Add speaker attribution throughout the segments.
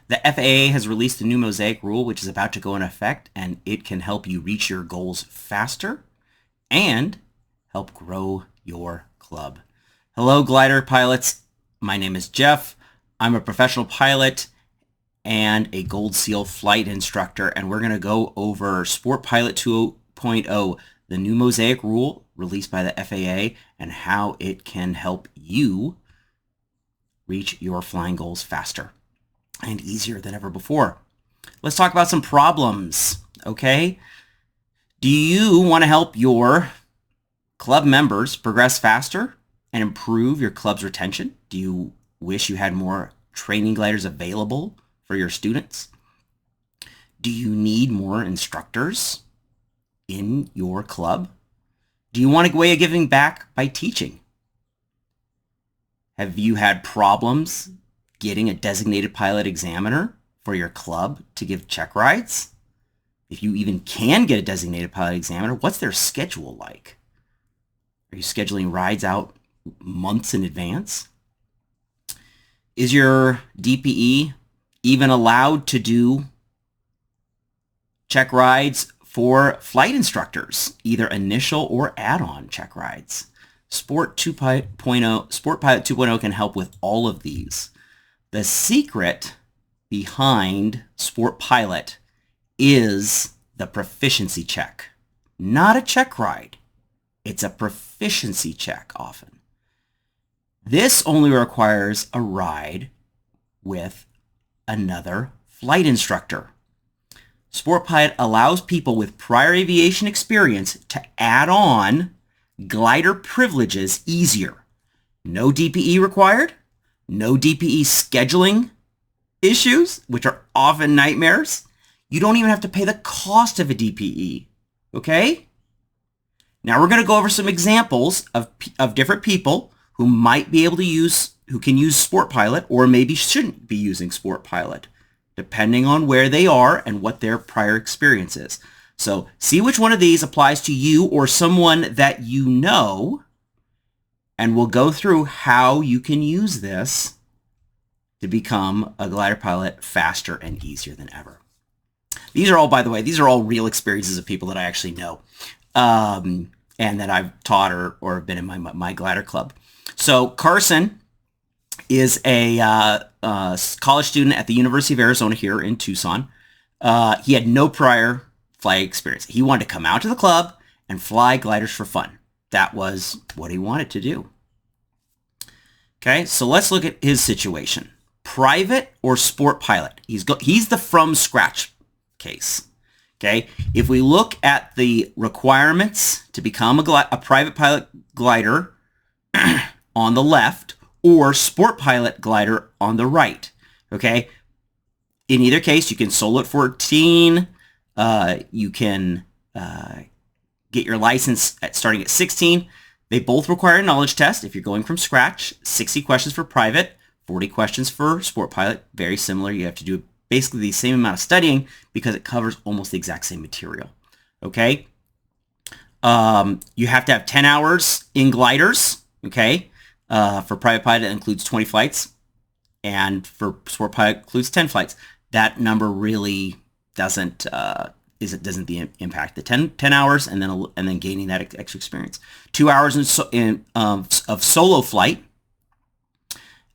Speaker 1: The FAA has released the new MOSIAC rule, which is about to go into effect, and it can help you reach your goals faster and help grow your club. Hello, glider pilots. My name is Jeff. I'm a professional pilot and a Gold Seal flight instructor, and we're going to go over Sport Pilot 2.0, the new MOSIAC rule released by the FAA, and how it can help you reach your flying goals faster and easier than ever before. Let's talk about some problems, okay? Do you want to help your club members progress faster and improve your club's retention? Do you wish you had more training gliders available for your students? Do you need more instructors in your club? Do you want a way of giving back by teaching? Have you had problems getting a designated pilot examiner for your club to give check rides? If you even can get a designated pilot examiner, what's their schedule like? Are you scheduling rides out months in advance? Is your DPE even allowed to do check rides for flight instructors, either initial or add-on check rides? Sport Pilot 2.0 can help with all of these. The secret behind Sport Pilot is the proficiency check. Not a check ride. It's a proficiency check often. This only requires a ride with another flight instructor. Sport Pilot allows people with prior aviation experience to add on glider privileges easier. No DPE required, no DPE scheduling issues, which are often nightmares. You don't even have to pay the cost of a DPE, okay? Now we're going to go over some examples of different people who might be able to who can use Sport Pilot or maybe shouldn't be using Sport Pilot, depending on where they are and what their prior experience is. So see which one of these applies to you or someone that you know, and we'll go through how you can use this to become a glider pilot faster and easier than ever. These are all, by the way, these are all real experiences of people that I actually know and that I've taught or have been in my glider club. So Carson is a college student at the University of Arizona here in Tucson. He had no prior flight experience. He wanted to come out to the club and fly gliders for fun. That was what he wanted to do. Okay, so let's look at his situation. Private or Sport Pilot? He's the from scratch case. Okay, if we look at the requirements to become a private pilot glider on the left or Sport Pilot glider on the right, okay, in either case, you can solo at 14, you can get your license starting at 16. They both require a knowledge test if you're going from scratch. 60 questions for private, 40 questions for Sport Pilot. Very similar. You have to do basically the same amount of studying because it covers almost the exact same material. Okay? You have to have 10 hours in gliders. Okay? For private pilot, it includes 20 flights. And for Sport Pilot, it includes 10 flights. That number really doesn't impact the 10 hours and then gaining that extra experience. 2 hours of solo flight.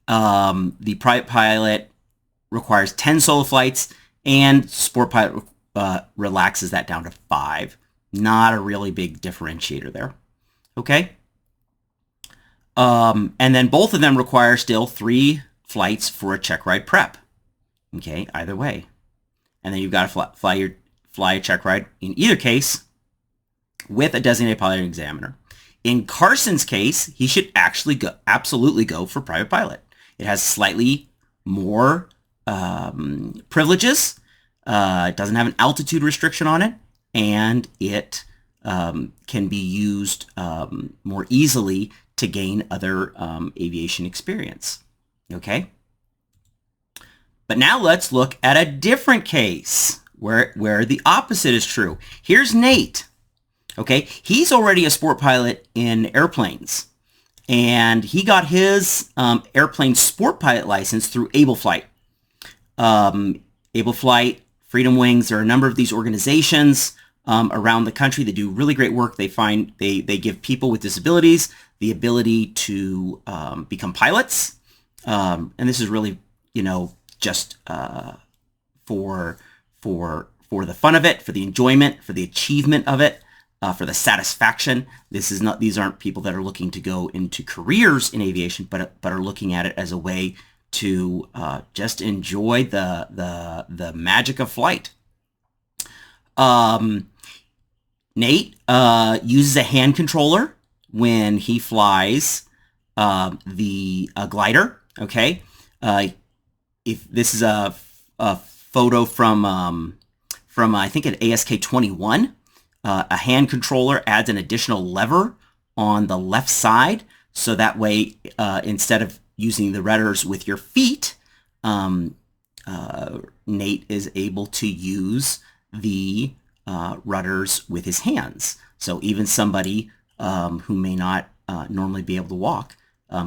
Speaker 1: The private pilot requires 10 solo flights, and Sport Pilot relaxes that down to 5. Not a really big differentiator there. Okay. And then both of them require still 3 flights for a check ride prep. Okay, either way. And then you've got to fly a check ride in either case with a designated pilot examiner. In Carson's case, he should actually absolutely go for private pilot. It has slightly more privileges. It doesn't have an altitude restriction on it, and it can be used more easily to gain other aviation experience. Okay? But now let's look at a different case where the opposite is true. Here's Nate. Okay, he's already a sport pilot in airplanes, and he got his airplane sport pilot license through Able Flight. Able Flight, Freedom Wings. There are a number of these organizations around the country that do really great work. They give people with disabilities the ability to become pilots, and this is really, just for the fun of it, for the enjoyment, for the achievement of it, for the satisfaction. These aren't people that are looking to go into careers in aviation, but are looking at it as a way to just enjoy the magic of flight. Nate uses a hand controller when he flies the glider. Okay, if this is a photo from I think an ASK-21, a hand controller adds an additional lever on the left side, so that way instead of using the rudders with your feet, Nate is able to use the rudders with his hands. So even somebody who may not normally be able to walk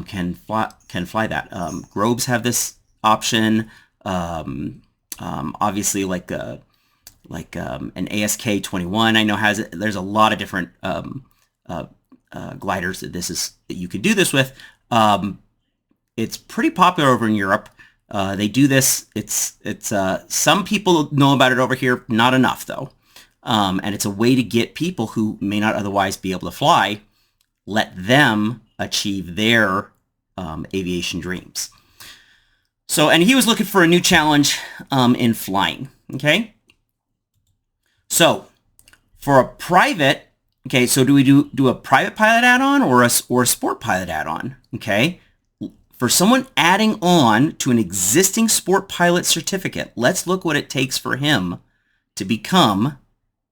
Speaker 1: can fly that. Grobes have this option. Obviously, like an ASK-21, I know has it. There's a lot of different gliders that you could do this with. It's pretty popular over in Europe. They do this. It's some people know about it over here, not enough though. And it's a way to get people who may not otherwise be able to fly, let them achieve their aviation dreams. So, and he was looking for a new challenge in flying. Okay. So, for a private, okay, so do we do a private pilot add-on or a sport pilot add-on? Okay. For someone adding on to an existing sport pilot certificate, let's look what it takes for him to become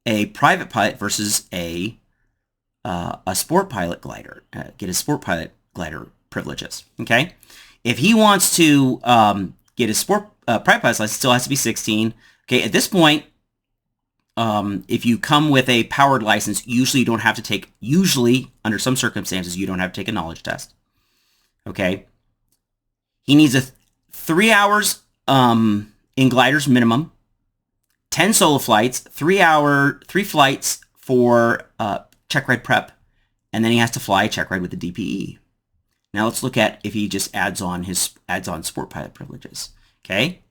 Speaker 1: a private pilot versus a sport pilot glider, get his sport pilot glider privileges. Okay, if he wants to get his sport private pilot's license, still has to be 16. Okay, at this point, if you come with a powered license, usually you don't have to take. Usually, under some circumstances, you don't have to take a knowledge test. Okay, he needs 3 hours in gliders minimum. 10 solo flights, 3 flights for check ride prep, and then he has to fly a check ride with the DPE. Now let's look at if he just adds on sport pilot privileges. Okay,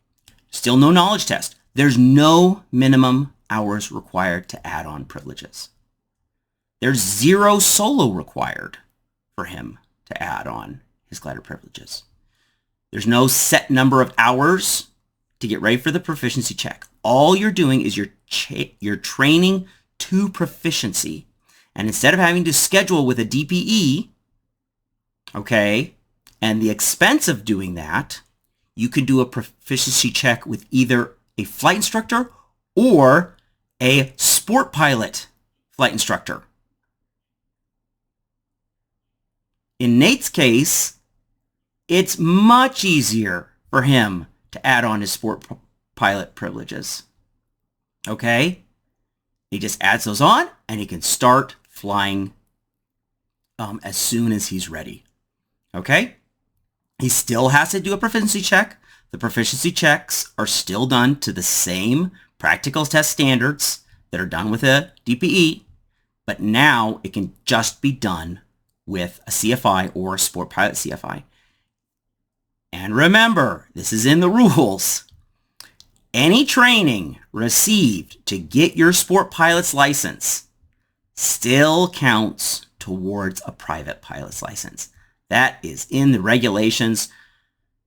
Speaker 1: still no knowledge test. There's no minimum hours required to add on privileges. There's 0 solo required for him to add on his glider privileges. There's no set number of hours to get ready for the proficiency check. All you're doing is you're training to proficiency. And instead of having to schedule with a DPE, okay, and the expense of doing that, you can do a proficiency check with either a flight instructor or a sport pilot flight instructor. In Nate's case, it's much easier for him to add on his sport pilot privileges. Okay? He just adds those on and he can start flying as soon as he's ready. Okay? He still has to do a proficiency check. The proficiency checks are still done to the same practical test standards that are done with a DPE, but now it can just be done with a CFI or a sport pilot CFI. And remember, this is in the rules. Any training received to get your sport pilot's license still counts towards a private pilot's license. That is in the regulations.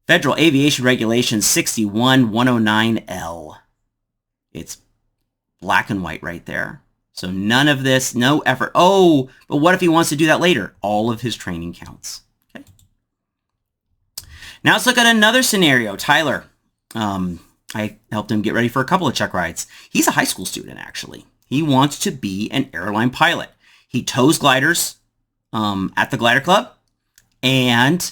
Speaker 1: Federal Aviation Regulations 61109L. It's black and white right there. So none of this, no effort. Oh, but what if he wants to do that later? All of his training counts. Okay. Now let's look at another scenario. Tyler, I helped him get ready for a couple of check rides. He's a high school student, actually. He wants to be an airline pilot. He tows gliders at the Glider Club, and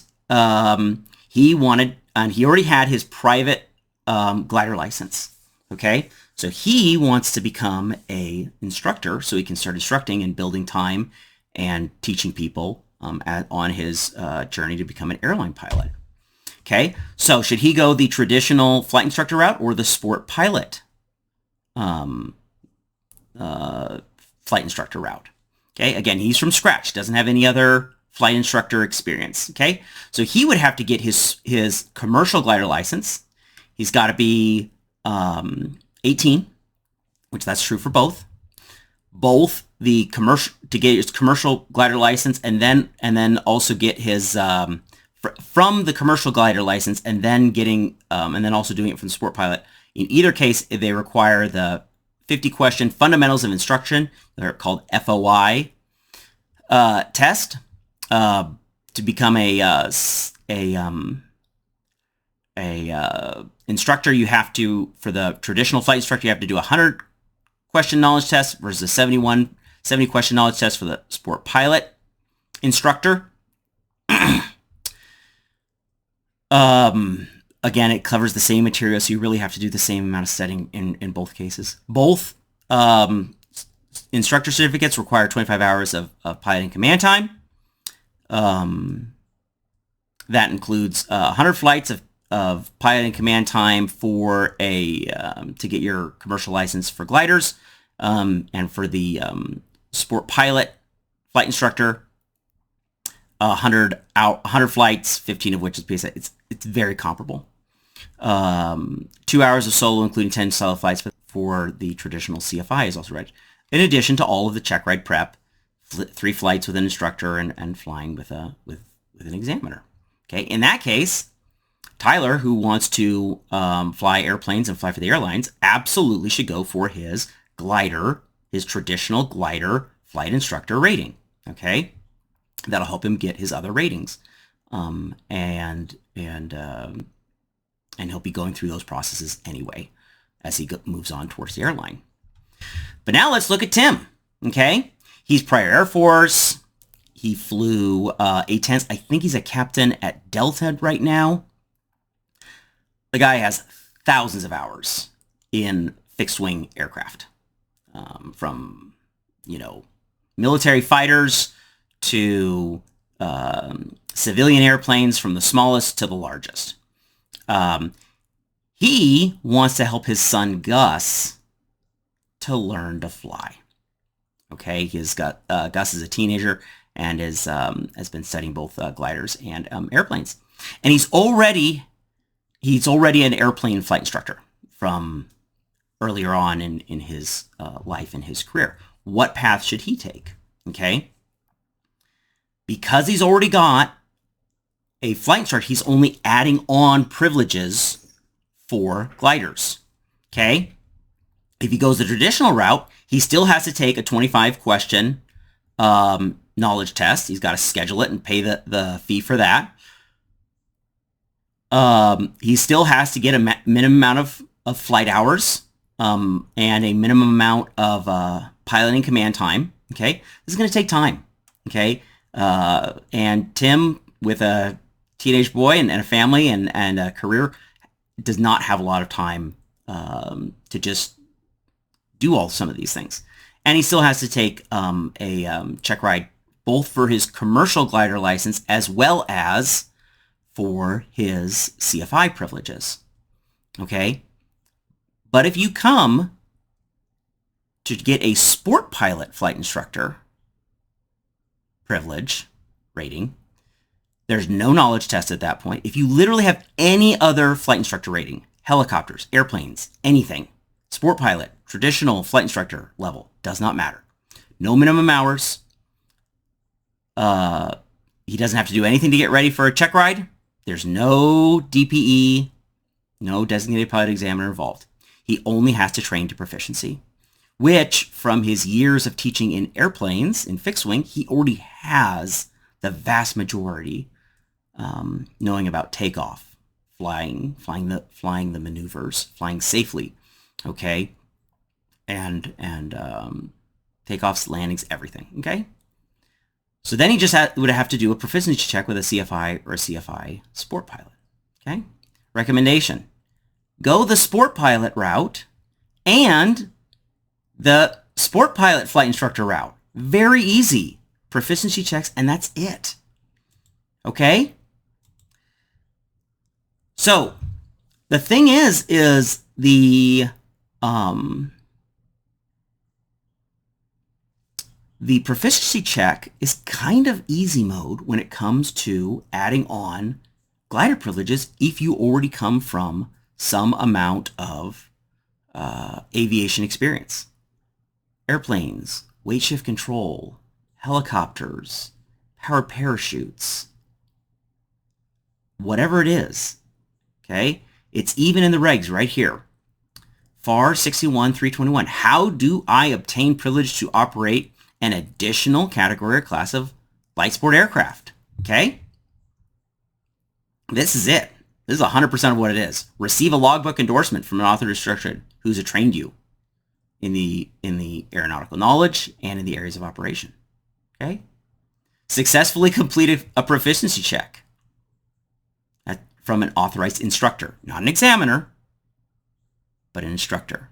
Speaker 1: he already had his private glider license. Okay, so he wants to become an instructor so he can start instructing and building time and teaching people on his journey to become an airline pilot. Okay, so should he go the traditional flight instructor route or the sport pilot flight instructor route? Okay, again, he's from scratch, doesn't have any other flight instructor experience. Okay, so he would have to get his commercial glider license. He's got to be 18, which that's true for both. Both the commercial, to get his commercial glider license, and then also get his from the commercial glider license, and then getting and then also doing it from the sport pilot. In either case, they require the 50-question fundamentals of instruction. They're called FOI test to become a instructor. You have to, for the traditional flight instructor, you have to do a 100-question knowledge test versus a 70-question knowledge test for the sport pilot instructor. Again, it covers the same material, so you really have to do the same amount of studying in both cases. Both instructor certificates require 25 hours of pilot and command time. That includes 100 flights of pilot and command time for to get your commercial license for gliders, and for the sport pilot flight instructor, 100 flights, 15 of which is PSA. It's very comparable. 2 hours of solo, including 10 solo flights for the traditional CFI is also read. In addition to all of the check ride prep, 3 flights with an instructor and flying with an examiner. Okay, in that case, Tyler, who wants to fly airplanes and fly for the airlines, absolutely should go for his glider, his traditional glider flight instructor rating. Okay, that'll help him get his other ratings, and he'll be going through those processes anyway as he moves on towards the airline. But now let's look at Tim. Okay, he's prior Air Force. He flew A-10s. I think he's a captain at Delta right now. The guy has thousands of hours in fixed-wing aircraft, from, military fighters to civilian airplanes, from the smallest to the largest. He wants to help his son Gus to learn to fly. Okay, Gus is a teenager and has been studying both gliders and airplanes, and he's already an airplane flight instructor from earlier on in his life and his career. What path should he take? Okay, because he's already got a flight instructor, he's only adding on privileges for gliders. Okay, if he goes the traditional route, he still has to take a 25-question knowledge test. He's got to schedule it and pay the fee for that. He still has to get a minimum amount of flight hours and a minimum amount of piloting command time. Okay, this is going to take time. Okay, and Tim, with a teenage boy and a family and a career, does not have a lot of time to just do some of these things. And he still has to take a check ride, both for his commercial glider license as well as for his CFI privileges. Okay? But if you come to get a sport pilot flight instructor privilege rating, there's no knowledge test at that point. If you literally have any other flight instructor rating, helicopters, airplanes, anything, sport pilot, traditional flight instructor level, does not matter. No minimum hours. He doesn't have to do anything to get ready for a check ride. There's no DPE, no designated pilot examiner involved. He only has to train to proficiency, which, from his years of teaching in airplanes, in fixed wing, he already has the vast majority, knowing about takeoff, flying the maneuvers, flying safely, okay, and takeoffs, landings, everything, okay. So then he just would have to do a proficiency check with a CFI or a CFI sport pilot, okay. Recommendation: go the sport pilot route and the sport pilot flight instructor route. Very easy. Proficiency checks, and that's it. Okay? So the thing is the proficiency check is kind of easy mode when it comes to adding on glider privileges if you already come from some amount of aviation experience. Airplanes, weight shift control, helicopters, powered parachutes, whatever it is, okay? It's even in the regs right here. FAR 61-321. How do I obtain privilege to operate an additional category or class of light sport aircraft? Okay? This is it. This is 100% of what it is. Receive a logbook endorsement from an authorized instructor who's trained you in the aeronautical knowledge and in the areas of operation. Okay? Successfully completed a proficiency check from an authorized instructor, not an examiner, but an instructor.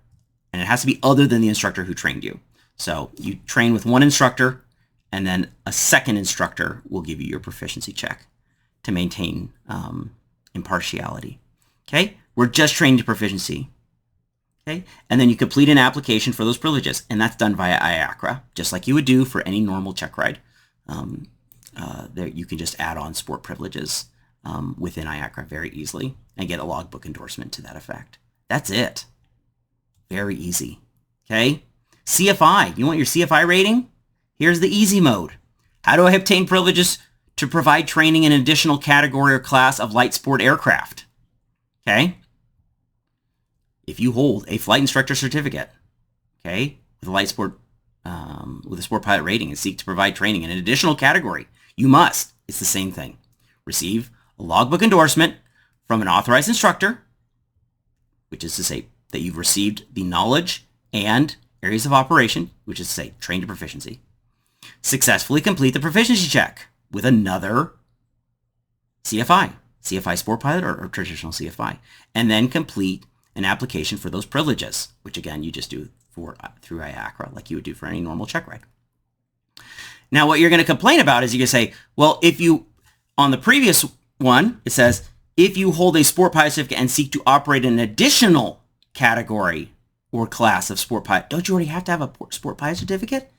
Speaker 1: And it has to be other than the instructor who trained you. So you train with one instructor, and then a second instructor will give you your proficiency check to maintain impartiality. Okay? We're just training to proficiency. Okay? And then you complete an application for those privileges, and that's done via IACRA, just like you would do for any normal check ride. There you can just add on sport privileges within IACRA very easily and get a logbook endorsement to that effect. That's it. Very easy. Okay? CFI. You want your CFI rating? Here's the easy mode. How do I obtain privileges to provide training in an additional category or class of light sport aircraft? Okay? If you hold a flight instructor certificate, okay, with a light sport, with a sport pilot rating and seek to provide training in an additional category, you must, it's the same thing, receive a logbook endorsement from an authorized instructor, which is to say that you've received the knowledge and areas of operation, which is to say trained to proficiency. Successfully complete the proficiency check with another CFI sport pilot or traditional CFI, and then complete an application for those privileges, which again you just do through IACRA like you would do for any normal check ride. Now what you're going to complain about is you're going to say, well, if you, on the previous one, it says, if you hold a sport pilot certificate and seek to operate an additional category or class of sport pilot, don't you already have to have a sport pilot certificate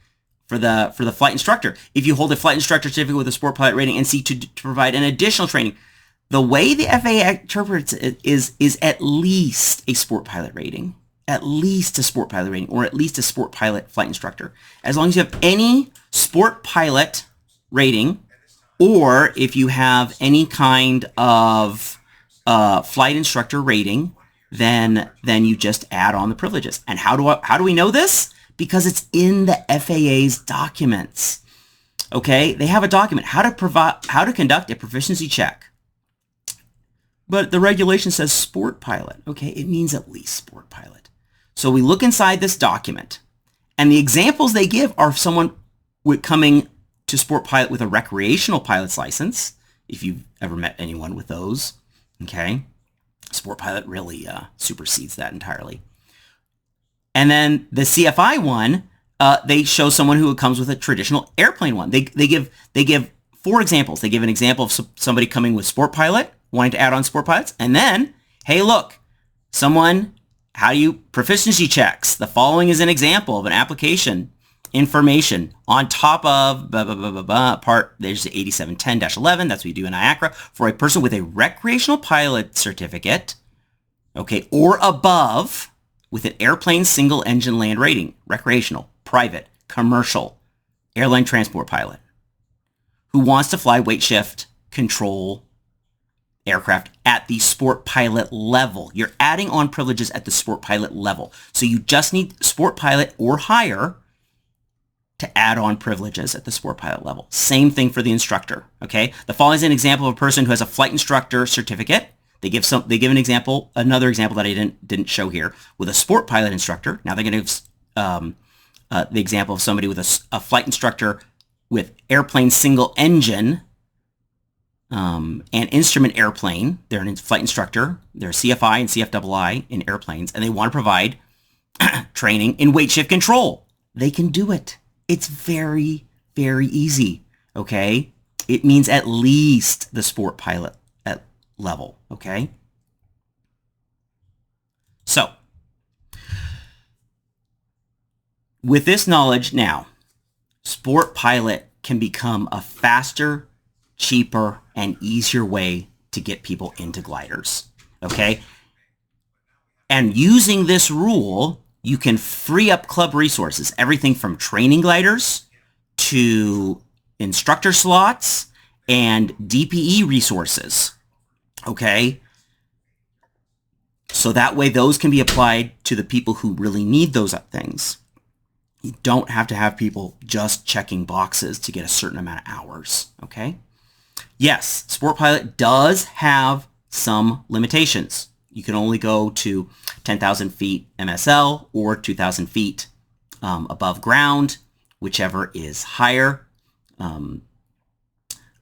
Speaker 1: for the flight instructor? If you hold a flight instructor certificate with a sport pilot rating and seek to provide an additional training, the way the FAA interprets it is at least a sport pilot rating, at least a sport pilot rating, or at least a sport pilot flight instructor. As long as you have any sport pilot rating, or if you have any kind of flight instructor rating, then you just add on the privileges. And how do we know this? Because it's in the FAA's documents. Okay, they have a document how to conduct a proficiency check. But the regulation says sport pilot. Okay, it means at least sport pilot. So we look inside this document, and the examples they give are someone coming to sport pilot with a recreational pilot's license, if you've ever met anyone with those. Okay, sport pilot really supersedes that entirely. And then the CFI one, they show someone who comes with a traditional airplane one. They give 4 examples. They give an example of somebody coming with sport pilot, wanting to add on sport pilots, and then, hey, look, how do you proficiency checks? The following is an example of an application information on top of part, there's 8710-11, that's what you do in IACRA, for a person with a recreational pilot certificate, okay, or above, with an airplane single engine land rating, recreational, private, commercial, airline transport pilot, who wants to fly weight shift control aircraft at the sport pilot level. You're adding on privileges at the sport pilot level. So you just need sport pilot or higher to add on privileges at the sport pilot level. Same thing for the instructor, okay? The following is an example of a person who has a flight instructor certificate. They give an example, another example that I didn't show here, with a sport pilot instructor. Now they're going to give the example of somebody with a flight instructor with airplane single engine and instrument airplane. They're a flight instructor. They're CFI and CFII in airplanes, and they want to provide training in weight shift control. They can do it. It's very, very easy, okay? It means at least the sport pilot at level, okay? So, with this knowledge now, Sport Pilot can become a faster, cheaper, and easier way to get people into gliders. Okay? And using this rule, you can free up club resources, everything from training gliders to instructor slots and DPE resources. Okay? So that way those can be applied to the people who really need those things. You don't have to have people just checking boxes to get a certain amount of hours, okay? Yes, Sport Pilot does have some limitations. You can only go to 10,000 feet MSL or 2,000 feet above ground, whichever is higher. But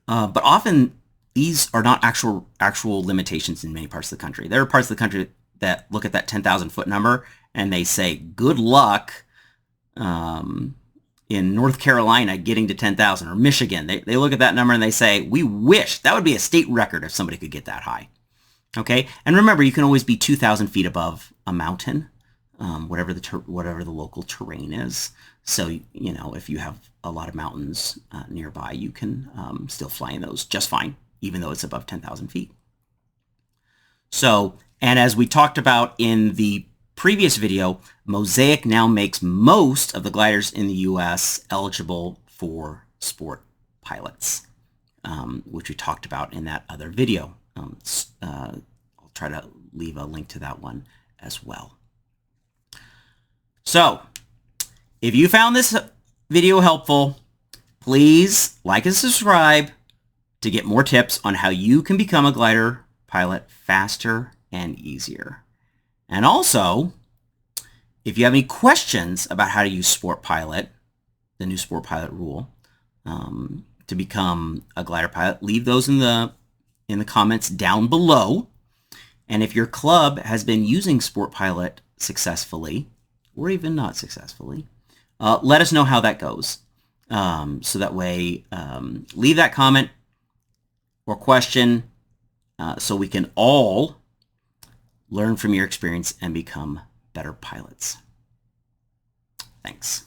Speaker 1: often these are not actual limitations in many parts of the country. There are parts of the country that look at that 10,000 foot number and they say, good luck in North Carolina getting to 10,000 or Michigan. They look at that number and they say, we wish that would be a state record if somebody could get that high. Okay, and remember, you can always be 2,000 feet above a mountain, whatever the local terrain is. So, you know, if you have a lot of mountains nearby, you can still fly in those just fine, even though it's above 10,000 feet. So, and as we talked about in the previous video, MOSIAC now makes most of the gliders in the U.S. eligible for sport pilots, which we talked about in that other video. I'll try to leave a link to that one as well. So, if you found this video helpful, please like and subscribe to get more tips on how you can become a glider pilot faster and easier. And also, if you have any questions about how to use Sport Pilot, the new Sport Pilot rule, to become a glider pilot, leave those in the comments down below. And if your club has been using Sport Pilot successfully, or even not successfully, let us know how that goes. So that way, leave that comment or question so we can all learn from your experience and become better pilots. Thanks.